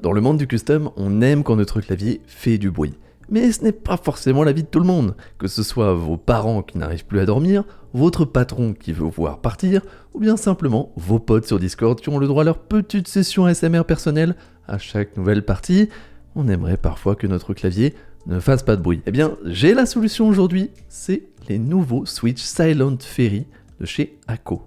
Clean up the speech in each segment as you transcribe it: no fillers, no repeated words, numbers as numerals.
Dans le monde du custom, on aime quand notre clavier fait du bruit. Mais ce n'est pas forcément l'avis de tout le monde, que ce soit vos parents qui n'arrivent plus à dormir, votre patron qui veut vous voir partir, ou bien simplement vos potes sur Discord qui ont le droit à leur petite session ASMR personnelle à chaque nouvelle partie. On aimerait parfois que notre clavier ne fasse pas de bruit. Eh bien, j'ai la solution aujourd'hui, c'est les nouveaux Switch Silent Fairy de chez Akko.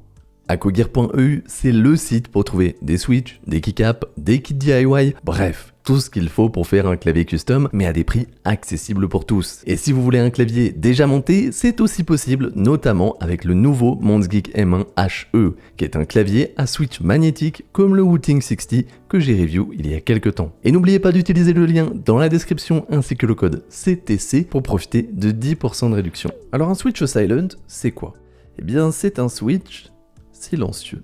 AkkoGear.eu, c'est le site pour trouver des switches, des keycaps, des kits DIY, bref, tout ce qu'il faut pour faire un clavier custom, mais à des prix accessibles pour tous. Et si vous voulez un clavier déjà monté, c'est aussi possible, notamment avec le nouveau Mondsgeek M1 HE, qui est un clavier à switch magnétique comme le Wooting 60 que j'ai review il y a quelques temps. Et n'oubliez pas d'utiliser le lien dans la description ainsi que le code CTC pour profiter de 10% de réduction. Alors un switch silent, c'est quoi? Eh bien c'est un switch silencieux.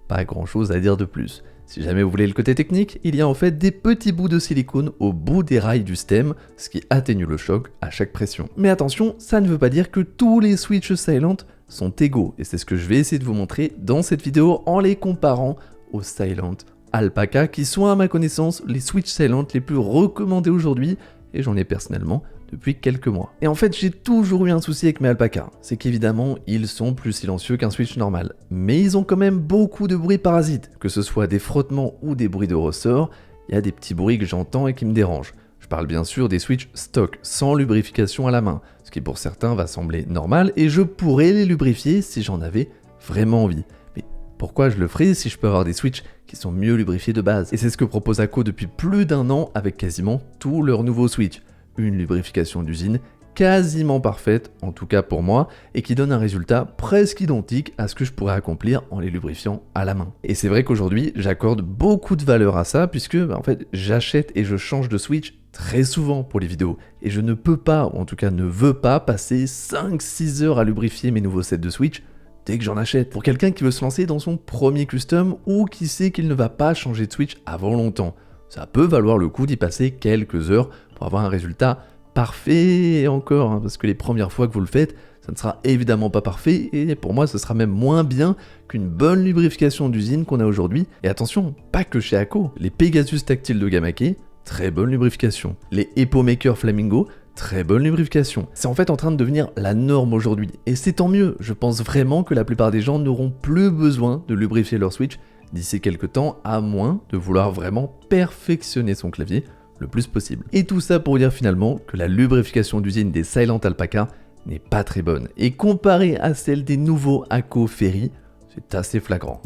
Pas grand chose à dire de plus. Si jamais vous voulez le côté technique, il y a en fait des petits bouts de silicone au bout des rails du stem, ce qui atténue le choc à chaque pression. Mais attention, ça ne veut pas dire que tous les switches silent sont égaux, et c'est ce que je vais essayer de vous montrer dans cette vidéo en les comparant aux silent Alpaca, qui sont à ma connaissance les switches silent les plus recommandés aujourd'hui, et j'en ai personnellement depuis quelques mois. Et en fait, j'ai toujours eu un souci avec mes Alpaca, c'est qu'évidemment, ils sont plus silencieux qu'un switch normal, mais ils ont quand même beaucoup de bruits parasites, que ce soit des frottements ou des bruits de ressort, il y a des petits bruits que j'entends et qui me dérangent. Je parle bien sûr des switches stock, sans lubrification à la main, ce qui pour certains va sembler normal, et je pourrais les lubrifier si j'en avais vraiment envie. Mais pourquoi je le ferais si je peux avoir des switches qui sont mieux lubrifiés de base? Et c'est ce que propose Akko depuis plus d'un an avec quasiment tous leurs nouveaux switches. Une lubrification d'usine quasiment parfaite, en tout cas pour moi, et qui donne un résultat presque identique à ce que je pourrais accomplir en les lubrifiant à la main. Et c'est vrai qu'aujourd'hui, j'accorde beaucoup de valeur à ça, puisque en fait, j'achète et je change de switch très souvent pour les vidéos, et je ne peux pas, ou en tout cas ne veux pas, passer 5-6 heures à lubrifier mes nouveaux sets de switch dès que j'en achète. Pour quelqu'un qui veut se lancer dans son premier custom, ou qui sait qu'il ne va pas changer de switch avant longtemps, ça peut valoir le coup d'y passer quelques heures pour avoir un résultat parfait, et encore, hein, parce que les premières fois que vous le faites, ça ne sera évidemment pas parfait, et pour moi ce sera même moins bien qu'une bonne lubrification d'usine qu'on a aujourd'hui. Et attention, pas que chez Akko, les Pegasus tactiles de Gamakey, très bonne lubrification. Les EpoMaker Flamingo, très bonne lubrification. C'est en fait en train de devenir la norme aujourd'hui, et c'est tant mieux. Je pense vraiment que la plupart des gens n'auront plus besoin de lubrifier leur Switch d'ici quelques temps, à moins de vouloir vraiment perfectionner son clavier le plus possible. Et tout ça pour dire finalement que la lubrification d'usine des Silent Alpaca n'est pas très bonne, et comparée à celle des nouveaux Akko Fairy, c'est assez flagrant.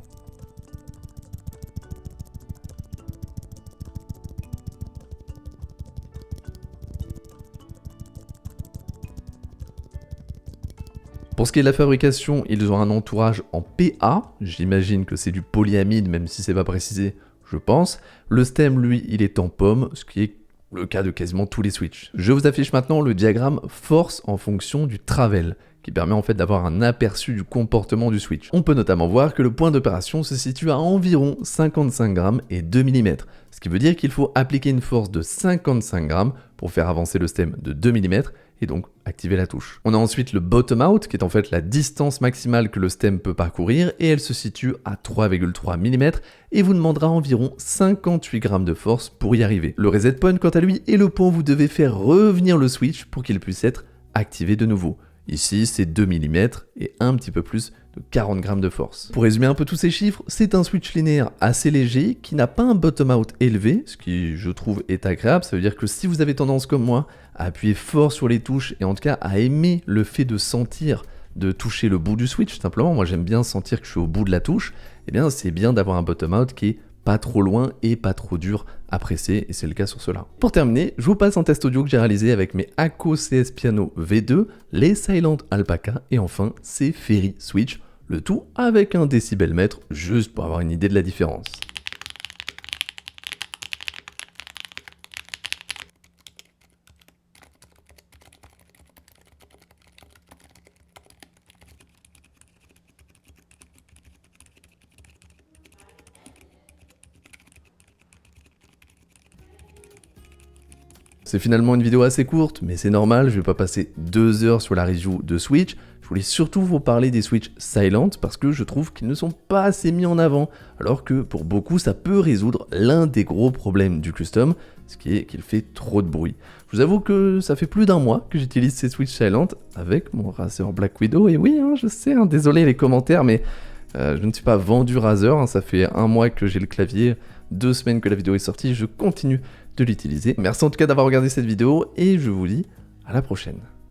Pour ce qui est de la fabrication, ils ont un entourage en PA, j'imagine que c'est du polyamide même si c'est pas précisé, je pense. Le stem lui il est en pomme, ce qui est le cas de quasiment tous les switches. Je vous affiche maintenant le diagramme force en fonction du travel, qui permet en fait d'avoir un aperçu du comportement du switch. On peut notamment voir que le point d'opération se situe à environ 55 grammes et 2 mm, ce qui veut dire qu'il faut appliquer une force de 55 grammes pour faire avancer le stem de 2 mm, et donc activer la touche. On a ensuite le bottom out, qui est en fait la distance maximale que le stem peut parcourir, et elle se situe à 3,3 mm, et vous demandera environ 58 grammes de force pour y arriver. Le reset point, quant à lui, est le point où vous devez faire revenir le switch pour qu'il puisse être activé de nouveau. Ici, c'est 2 mm et un petit peu plus de 40 grammes de force. Pour résumer un peu tous ces chiffres, c'est un switch linéaire assez léger qui n'a pas un bottom out élevé, ce qui je trouve est agréable. Ça veut dire que si vous avez tendance comme moi à appuyer fort sur les touches, et en tout cas à aimer le fait de sentir, de toucher le bout du switch simplement, moi j'aime bien sentir que je suis au bout de la touche, eh bien c'est bien d'avoir un bottom out qui est pas trop loin et pas trop dur à presser, et c'est le cas sur cela. Pour terminer, je vous passe un test audio que j'ai réalisé avec mes Akko CS Piano V2, les Silent Alpaca et enfin ces Fairy Switch, le tout avec un décibelmètre juste pour avoir une idée de la différence. C'est finalement une vidéo assez courte, mais c'est normal, je vais pas passer 2 heures sur la review de Switch. Je voulais surtout vous parler des Switch Silent parce que je trouve qu'ils ne sont pas assez mis en avant, alors que pour beaucoup ça peut résoudre l'un des gros problèmes du custom, ce qui est qu'il fait trop de bruit. Je vous avoue que ça fait plus d'1 mois que j'utilise ces Switch Silent avec mon Razer Black Widow, et oui, je sais, désolé les commentaires, mais je ne suis pas vendu Razer, ça fait 1 mois que j'ai le clavier, 2 semaines que la vidéo est sortie, je continue de l'utiliser. Merci en tout cas d'avoir regardé cette vidéo, et je vous dis à la prochaine.